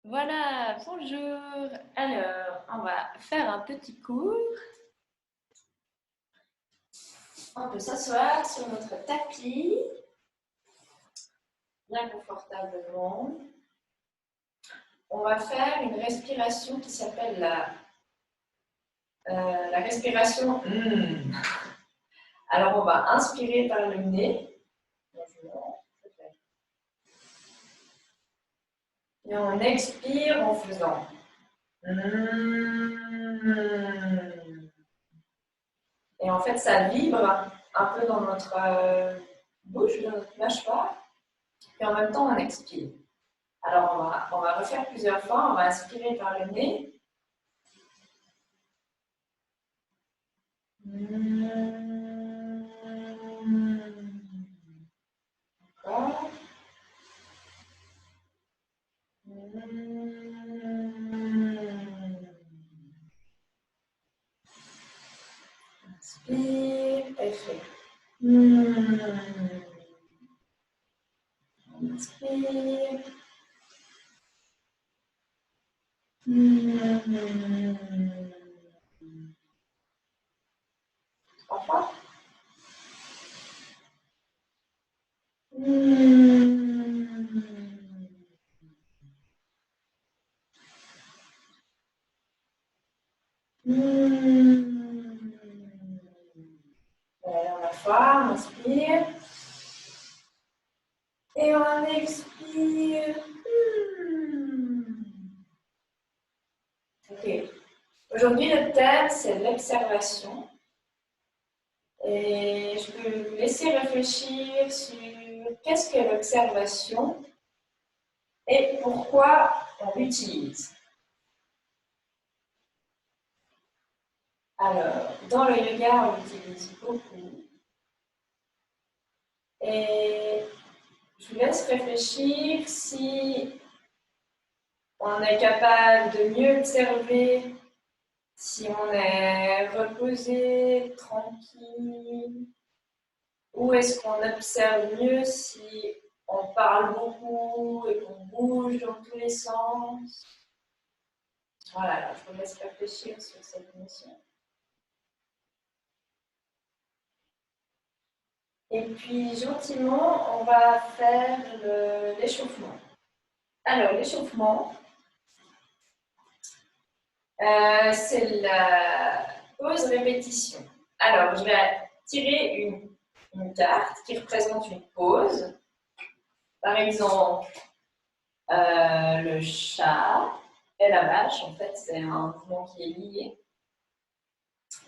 Voilà, bonjour. Alors, on va faire un petit cours. On peut s'asseoir sur notre tapis, bien confortablement. On va faire une respiration qui s'appelle la respiration. Alors, on va inspirer par le nez. Et on expire en faisant. Et en fait, ça vibre un peu dans notre bouche, dans notre mâchoire. Et en même temps, on expire. Alors, on va refaire plusieurs fois. On va inspirer par le nez. Encore. Inspire et fait. Inspire. Trois fois. Dernière fois, on inspire. Et on expire. Ok. Aujourd'hui, le thème, c'est l'observation. Et je peux vous laisser réfléchir sur qu'est-ce que l'observation et pourquoi on l'utilise. Alors, dans le yoga, on l'utilise beaucoup. Et je vous laisse réfléchir si on est capable de mieux observer, si on est reposé, tranquille, ou est-ce qu'on observe mieux si on parle beaucoup et qu'on bouge dans tous les sens. Voilà, alors je vous laisse réfléchir sur cette notion. Et puis, gentiment, on va faire l'échauffement. Alors, l'échauffement, c'est la pause répétition. Alors, je vais tirer une carte qui représente une pause. Par exemple, le chat et la vache, en fait, c'est un mouvement qui est lié.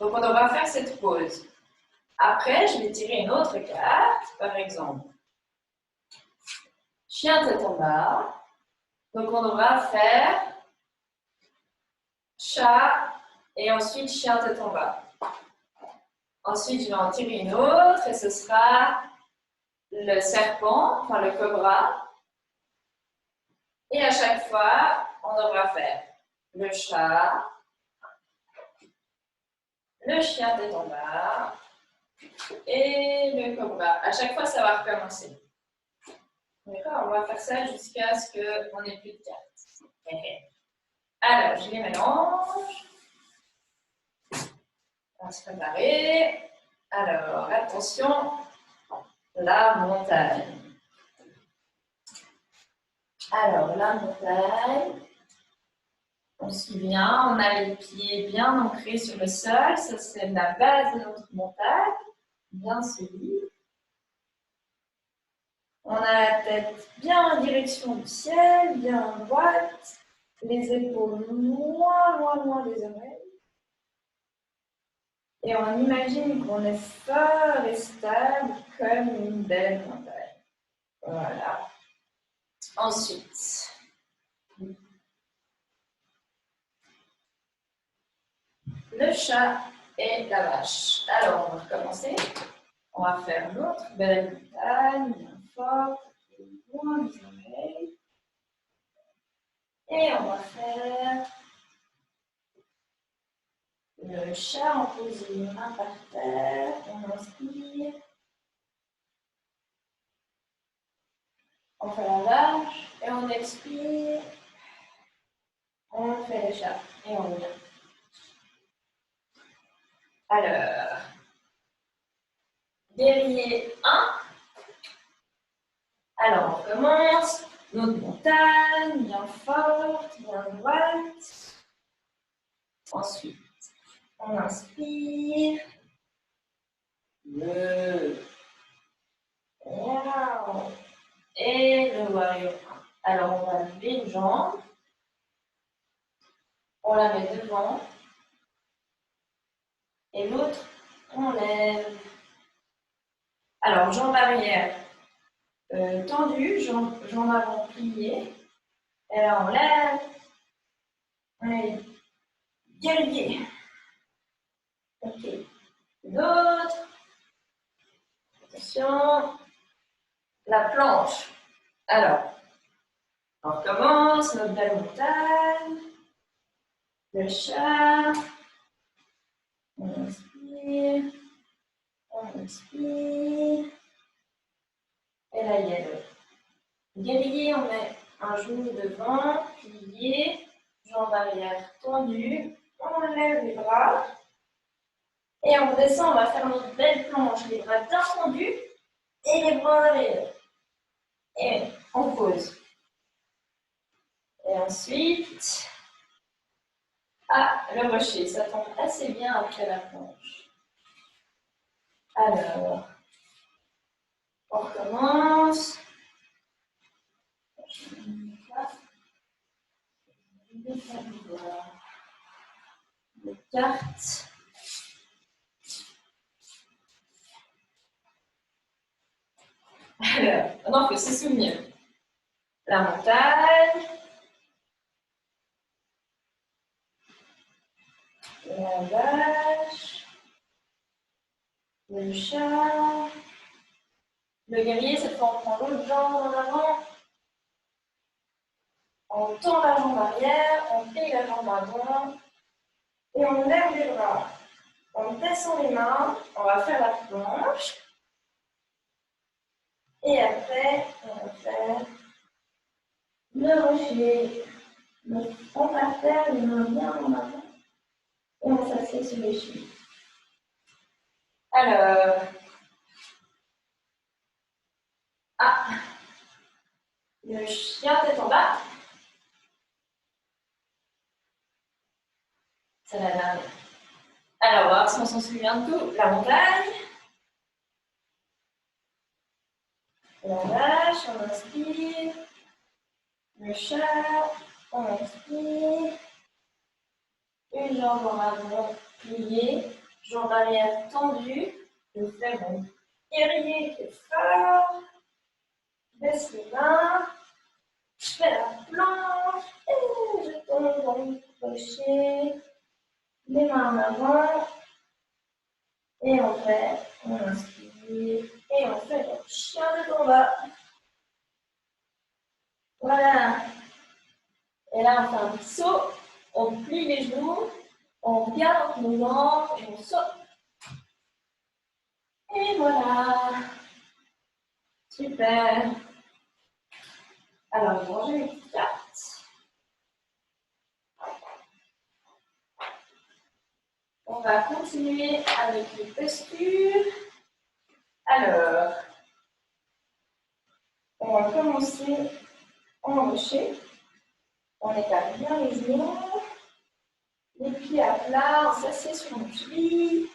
Donc, on devra faire cette pause. Après, je vais tirer une autre carte, par exemple, chien tête en bas. Donc, on devra faire chat et ensuite chien tête en bas. Ensuite, je vais en tirer une autre et ce sera le serpent, enfin le cobra. Et à chaque fois, on devra faire le chat, le chien tête en bas et le cobra. À chaque fois, ça va recommencer. D'accord, on va faire ça jusqu'à ce qu'on n'ait plus de cartes. Alors, je les mélange. On va se préparer. Alors, attention, la montagne. Alors, la montagne, on se souvient, on a les pieds bien ancrés sur le sol. Ça, c'est la base de notre montagne, bien solide. On a la tête bien en direction du ciel, bien droite. Les épaules loin des oreilles. Et on imagine qu'on est fort et stable comme une belle montagne. Voilà. Ensuite, le chat et la vache. Alors, on va recommencer. On va faire l'autre belle montagne, bien forte, loin des oreilles. Et on va faire le chat en pose les mains par terre. On inspire. On fait la vache et on expire. On fait l'échappe et on revient. Alors, guerrier 1. Alors, on commence. Notre montagne, bien forte, bien droite. Ensuite, on inspire. Wow. Et le warrior 1. Alors, on va lever une jambe. On la met devant. Et l'autre, on lève. Alors, jambe arrière tendue, jambe avant pliée. Et là, on lève. On est guerrier. Ok. L'autre. Attention. La planche. Alors, on recommence notre belle montagne. Le chat. On inspire. On expire. Et là, il y a le guerrier. On met un genou devant, plié, jambe arrière tendue. On lève les bras. Et on descend, on va faire notre belle planche. Les bras bien tendus et les bras en arrière. Et on pose. Et ensuite, le rocher. Ça tombe assez bien après la planche. Alors, on recommence. Les cartes. Alors, maintenant, il faut se souvenir. La montagne. La vache. Le chat. Le guerrier, cette fois, on prend l'autre jambe en avant. On tend la jambe arrière, on plie la jambe avant et on lève les bras. On descend les mains, on va faire la planche. Et après, on va faire le rocher. Donc, on va faire les mains bien en avant et on s'assied sur les chevilles. Alors, le chien tête en bas. C'est la dernière. Alors, on va voir si on s'en souvient de tout. La montagne. La vache, on inspire. Le chat, on inspire. Une jambe en avant pliée, jambe arrière tendue. Je fais mon guerrier qui est fort. Je baisse les mains. Je fais la planche. Et je tombe dans le crochet. Les mains en avant. Et on inspire. Et on fait le chien de combat. Voilà. Et là, on fait un petit saut. On plie les genoux. On regarde nos jambes et on saute. Et voilà. Super. Alors, je vais ranger les petites cartes. On va continuer avec les postures. Alors, on va commencer en rocher. On écarte bien les genoux. Les pieds à plat, on s'assied sur nos chevilles.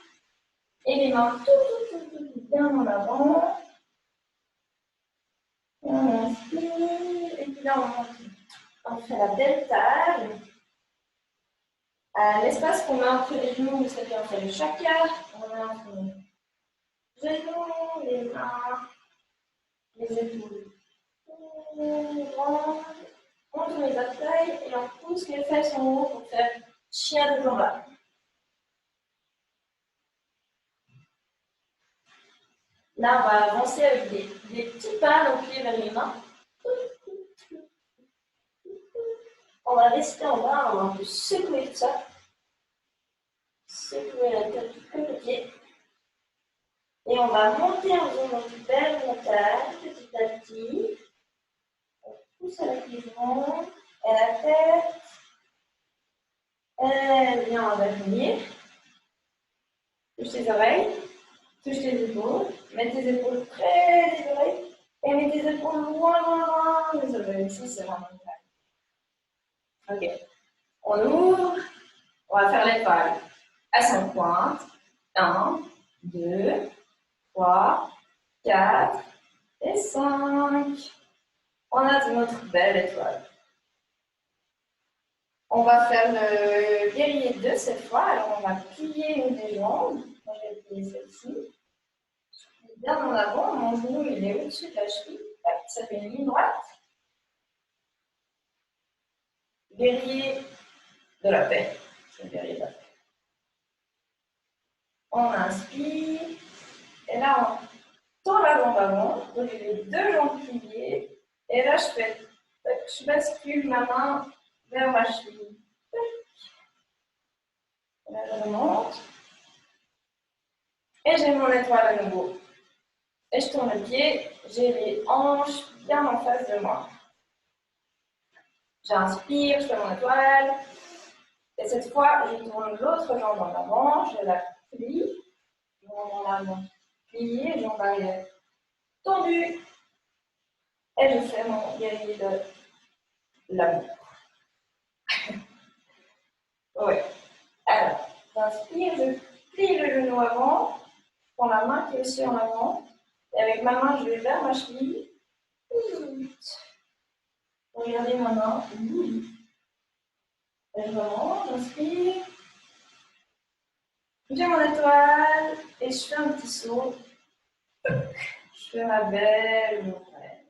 Et les mains tout bien en avant. Et on inspire. Et puis là, on monte. On fait la belle taille. L'espace qu'on a entre les genoux, ça fait on fait le chakra. On a entre les genoux, les mains, les épaules. On tourne les orteils et on pousse les fesses en haut pour faire chien de combat. Là, on va avancer avec des petits pas, donc pieds vers les mains. On va rester en bas, on va un peu secouer tout ça. Secouer la tête du côté. Et on va monter en faisant notre belle montagne, petit à petit. On pousse avec les jambes et la tête. tes oreilles, touche tes épaules, mets tes épaules près des oreilles et mets tes épaules loin des oreilles. Ça, c'est vraiment bien. Ok. On ouvre. On va faire l'étoile. À 5 pointes. 1, 2, 3, 4 et 5. On a notre belle étoile. On va faire le guerrier 2 cette fois. Alors, on va plier une des jambes. Moi, je vais plier celle-ci. Bien en avant, mon genou il est au-dessus de la cheville. Ça fait une ligne droite. Guerrier de la paix. C'est le guerrier de la paix. On inspire. Et là, on tend la jambe avant. Donc, j'ai les deux jambes pliées. Et là, je bascule ma main vers ma cheville. Et là, je remonte. Et j'ai mon étoile à nouveau. Et je tourne le pied. J'ai les hanches bien en face de moi. J'inspire, je fais mon étoile. Et cette fois, je tourne l'autre jambe en avant. Je la plie. Jambe en avant pliée, jambe arrière tendue. Et je fais mon guerrier de l'amour. Oui. Alors, j'inspire, je plie le genou avant. Je prends la main qui est aussi en avant. Et avec ma main, je vais vers ma cheville. Regardez ma main. Et je remonte, j'inspire. J'ai mon étoile. Et je fais un petit saut. Je fais ma belle montagne.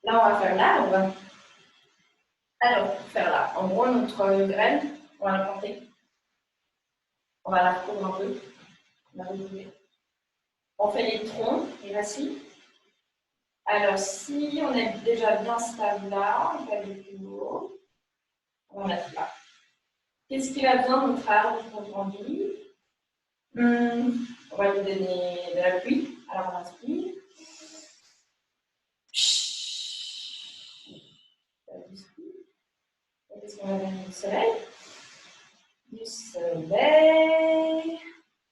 Là, on va faire l'arbre. Alors, pour faire là, en gros, notre graine, on va la planter. On va la recouvrir un peu. On va recouvrir. On fait les troncs, les racines. Alors, si on est déjà bien stable là, on va aller plus haut. On va mettre là. Qu'est-ce qu'il a besoin de notre arbre pour grandir? On va lui donner de la pluie. Alors, on inspire. Qu'est-ce qu'on va donner du soleil? Du soleil.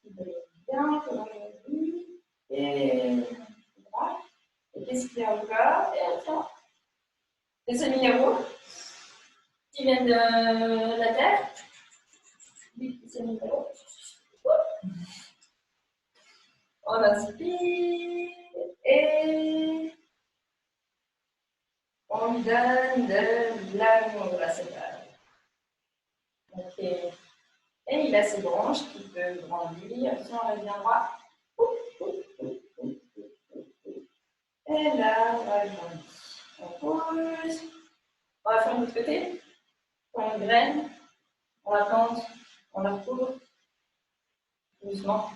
Il va bien, comme on l'a vu. Et voilà. Et qu'est-ce qu'il y a encore? Et enfin, des semi-minéraux qui viennent de la terre. Des semi-minéraux. On inspire et on lui donne de l'amour à cette arbre. Okay. Et il a ses branches qui peuvent grandir. Si on revient droit. Et là, on va grandir. On pose. On va faire de l'autre côté. On graine. On la plante. On la recouvre. Doucement.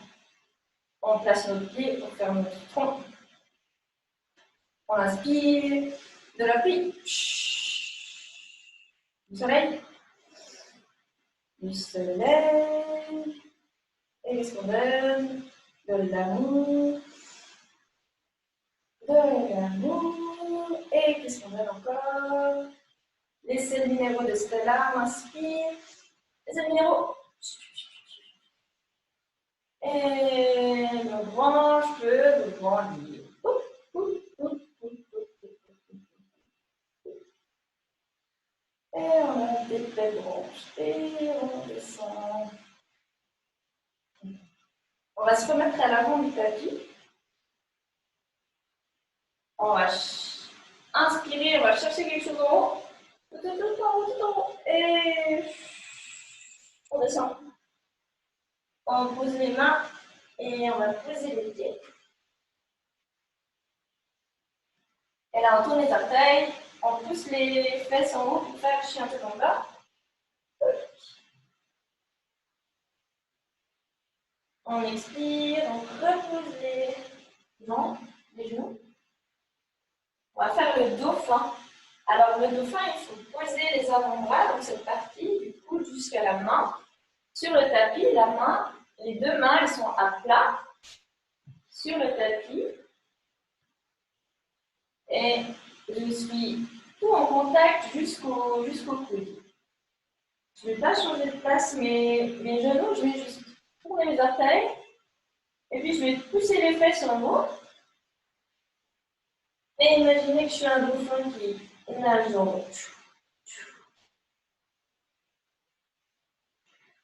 On place notre pied pour faire notre tronc. On inspire de la pluie. Du soleil. Du soleil. Et qu'est-ce qu'on donne? De l'amour. De l'amour. Et qu'est-ce qu'on donne encore? Les sels minéraux de Stella. On inspire. Les sels minéraux. Et nos branches peuvent grandir. Et on a des belles branches. Et on descend. On va se remettre à l'avant du tapis. On va inspirer, on va chercher quelque chose en haut. Tout en haut. Et on descend. On pose les mains et on va poser les pieds. Et là, on tourne les orteils. On pousse les fesses en haut pour faire le chien tout en bas. On expire, on repose les jambes, les genoux. On va faire le dauphin. Alors, le dauphin, il faut poser les avant-bras, donc cette partie, du coude jusqu'à la main. Sur le tapis, la main, les deux mains, elles sont à plat sur le tapis. Et je suis tout en contact jusqu'au coude. Je ne vais pas changer de place mes genoux, je vais juste tourner les orteils. Et puis je vais pousser les fesses en haut. Et imaginez que je suis un dauphin qui nage en haut.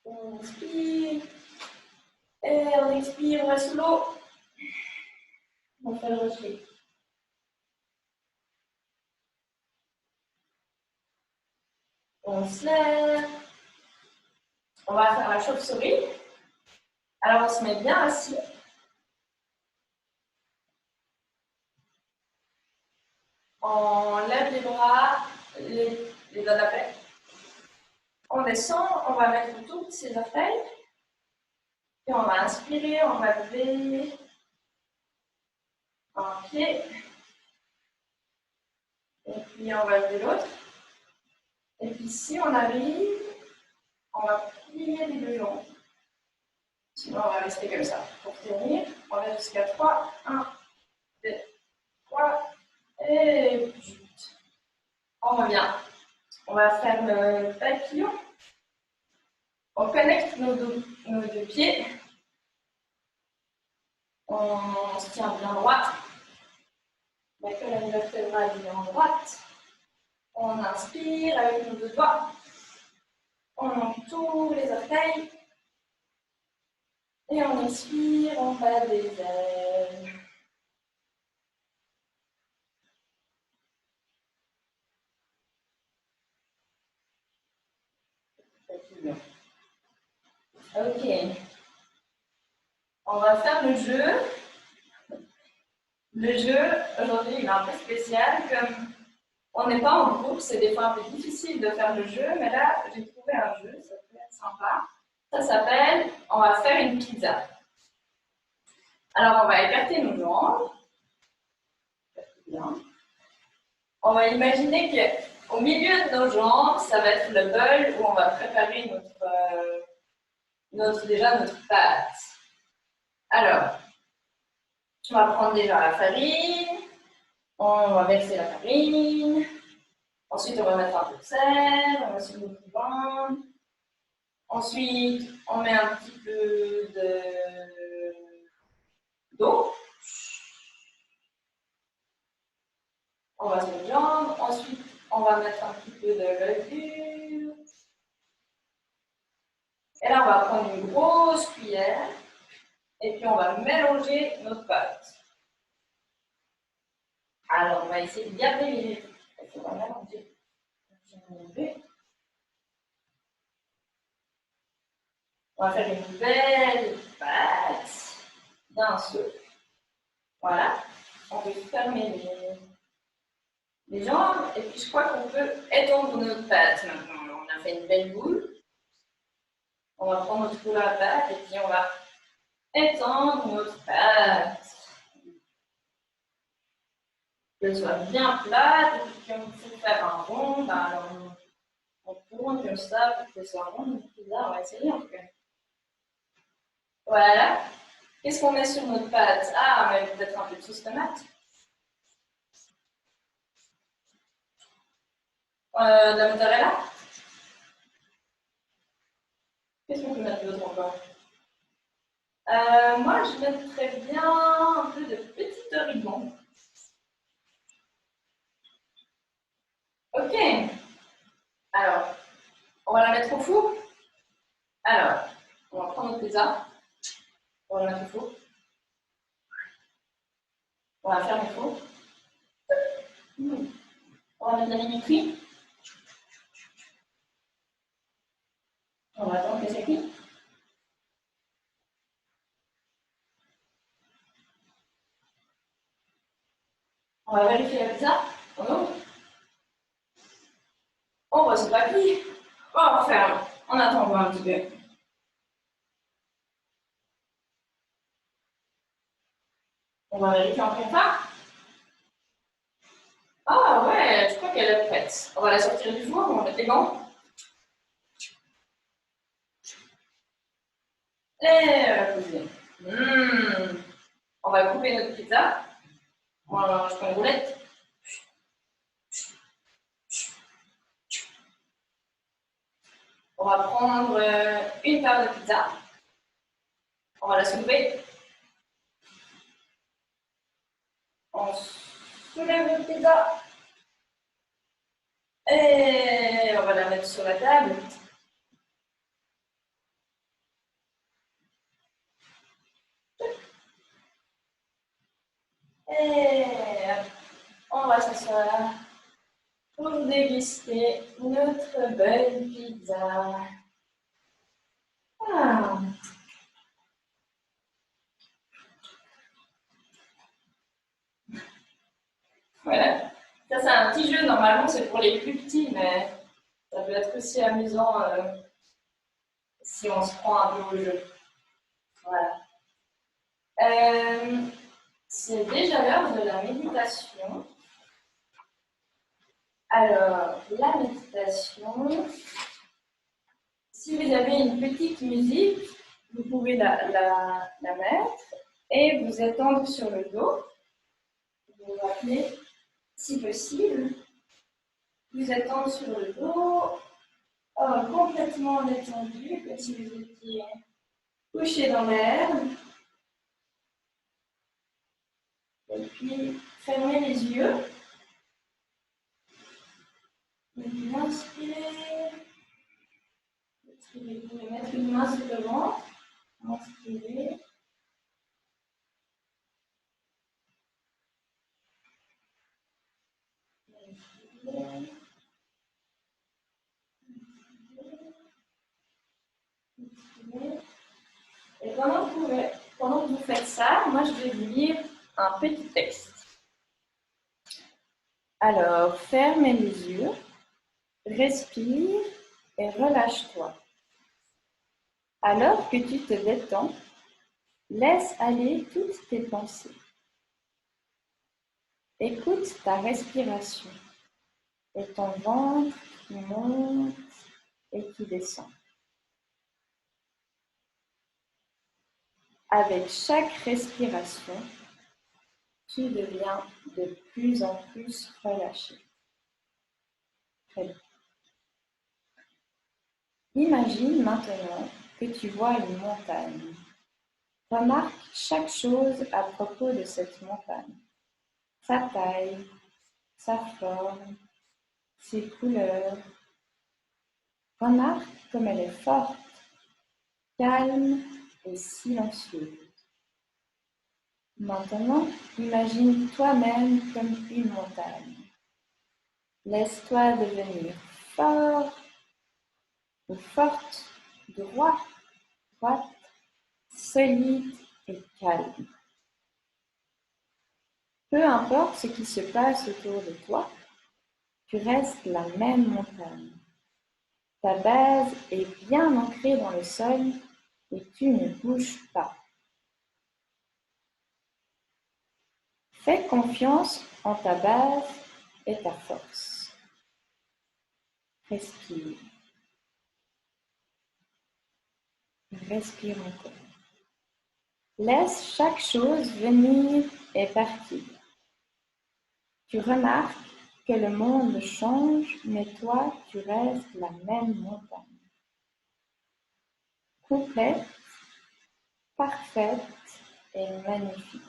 On inspire. Et on expire, on va sous l'eau. On fait le rocher. On se lève. On va faire la chauve-souris. Alors on se met bien assis. On lève les bras, les doigts d'appel. On descend, on va mettre autour de ses orteils. Et on va inspirer, on va lever un pied. Et puis on va lever l'autre. Et puis si on arrive, on va plier les deux jambes. Sinon on va rester comme ça. Pour tenir, on va jusqu'à 3. 1, 2, 3. Et puis on revient. On va faire le papillon. On connecte nos deux pieds. On se tient bien droit. La colonne vertébrale est bien droite. On inspire avec nos deux doigts. On entoure les orteils. Et on expire en bas des ailes. Ok. On va faire le jeu. Le jeu, aujourd'hui, il est un peu spécial. Comme on n'est pas en groupe, c'est des fois un peu difficile de faire le jeu, mais là, j'ai trouvé un jeu, ça peut être sympa. Ça s'appelle, on va faire une pizza. Alors, on va écarter nos jambes. Bien. On va imaginer qu'au milieu de nos jambes, ça va être le bol où on va préparer déjà notre pâte. Alors, on va prendre déjà la farine, on va verser la farine, ensuite on va mettre un peu de sel, on va sur le coulant. Ensuite, on met un petit peu d'eau. On va se mélanger. Ensuite, on va mettre un petit peu de levure. Et là, on va prendre une grosse cuillère. Et puis, on va mélanger notre pâte. Alors, on va essayer de garder les... On va mélanger. On va faire une belle pâte. Bien sûr. Voilà. On peut fermer les jambes. Et puis, je crois qu'on peut étendre notre pâte maintenant. On a fait une belle boule. On va prendre notre boule à pâte et puis on va étendre notre pâte. Qu'elle soit bien plate. Et puis, on peut faire un rond. Ben, alors, on tourne comme ça pour qu'elle soit ronde. Là, on va essayer en tout cas. Voilà. Qu'est-ce qu'on met sur notre pâte? Ah, on met peut-être un peu de sauce tomate. De la mozzarella. Qu'est-ce qu'on peut mettre d'autre encore? Moi, je mettrais bien un peu de petit origan. Ok. Alors, on va la mettre au four. Alors, on va prendre notre pizza. On va la mettre au four. On va fermer le four. On va mettre la minuterie. On va attendre que ça cuit. On va vérifier la pizza. On ouvre. Oh, bah, c'est pas cuit. On referme. On attend voir un petit peu. On va vérifier encore ça. Ah ouais, je crois qu'elle est prête. On va la sortir du four, on va mettre les gants. Et on va poser. On va couper notre pizza. On va je prends une roulette. On va prendre une part de pizza. On va la soulever. On soulève la pizza. Et on va la mettre sur la table. Et on va s'asseoir pour déguster notre belle pizza. Ah. Voilà. Ça, c'est un petit jeu. Normalement, c'est pour les plus petits, mais ça peut être aussi amusant si on se prend un peu au jeu. Voilà. C'est déjà l'heure de la méditation. Alors, la méditation, si vous avez une petite musique, vous pouvez la mettre et vous étendre sur le dos. Vous vous rappelez, si possible, vous étendre sur le dos, complètement détendu, comme si vous étiez couché dans l'herbe. Et puis, fermez les yeux. Et puis, inspirez. Vous pouvez mettre une main sur le ventre. Inspirez. Inspirez. Inspirez. Et pendant que vous faites ça, moi je vais vous lire un petit texte. Alors, ferme les yeux, respire et relâche-toi. Alors que tu te détends, laisse aller toutes tes pensées. Écoute ta respiration et ton ventre qui monte et qui descend. Avec chaque respiration, tu deviens de plus en plus relâché. Très bien. Imagine maintenant que tu vois une montagne. Remarque chaque chose à propos de cette montagne. Sa taille, sa forme, ses couleurs. Remarque comme elle est forte, calme et silencieuse. Maintenant, imagine toi-même comme une montagne. Laisse-toi devenir fort ou forte, droite, solide et calme. Peu importe ce qui se passe autour de toi, tu restes la même montagne. Ta base est bien ancrée dans le sol et tu ne bouges pas. Fais confiance en ta base et ta force. Respire. Respire encore. Laisse chaque chose venir et partir. Tu remarques que le monde change, mais toi, tu restes la même montagne. Complète, parfaite et magnifique.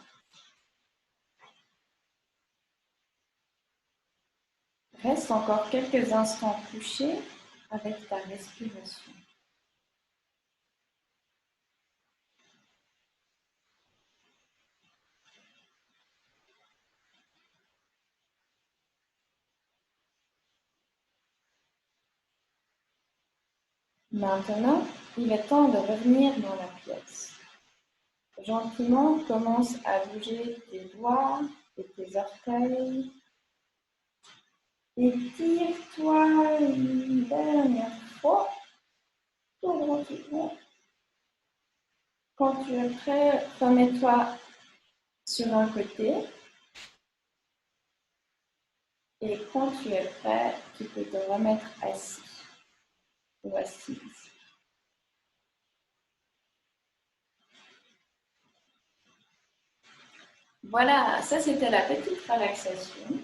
Reste encore quelques instants couché avec ta respiration. Maintenant, il est temps de revenir dans la pièce. Gentiment, commence à bouger tes doigts et tes orteils. Étire-toi une dernière fois. Tout gentiment. Quand tu es prêt, remets-toi sur un côté. Et quand tu es prêt, tu peux te remettre assis ou assise. Voilà, ça c'était la petite relaxation.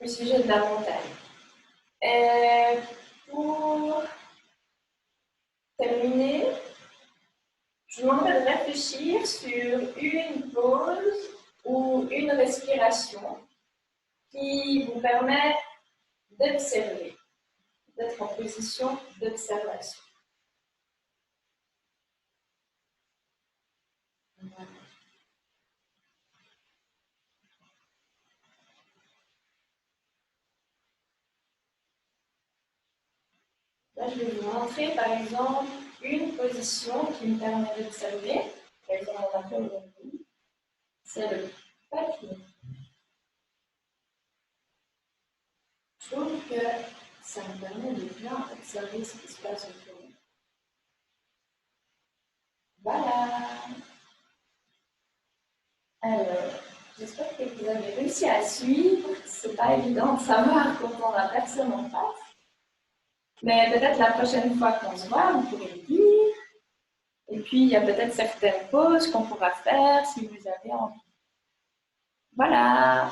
au sujet de la montagne. Et pour terminer, je vous demanderai de réfléchir sur une pause ou une respiration qui vous permet d'observer, d'être en position d'observation. Là, je vais vous montrer par exemple une position qui me permet d'observer. Par exemple, on a fait aujourd'hui. C'est le papier. Je trouve que ça me permet de bien observer ce qui se passe autour de nous. Voilà. Alors, j'espère que vous avez réussi à suivre. C'est pas évident de savoir quand on a personne en face. Mais peut-être la prochaine fois qu'on se voit, vous pourrez le dire. Et puis, il y a peut-être certaines pauses qu'on pourra faire si vous avez envie. Voilà.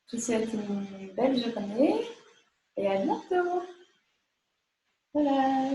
Je vous souhaite une belle journée et à bientôt. Voilà.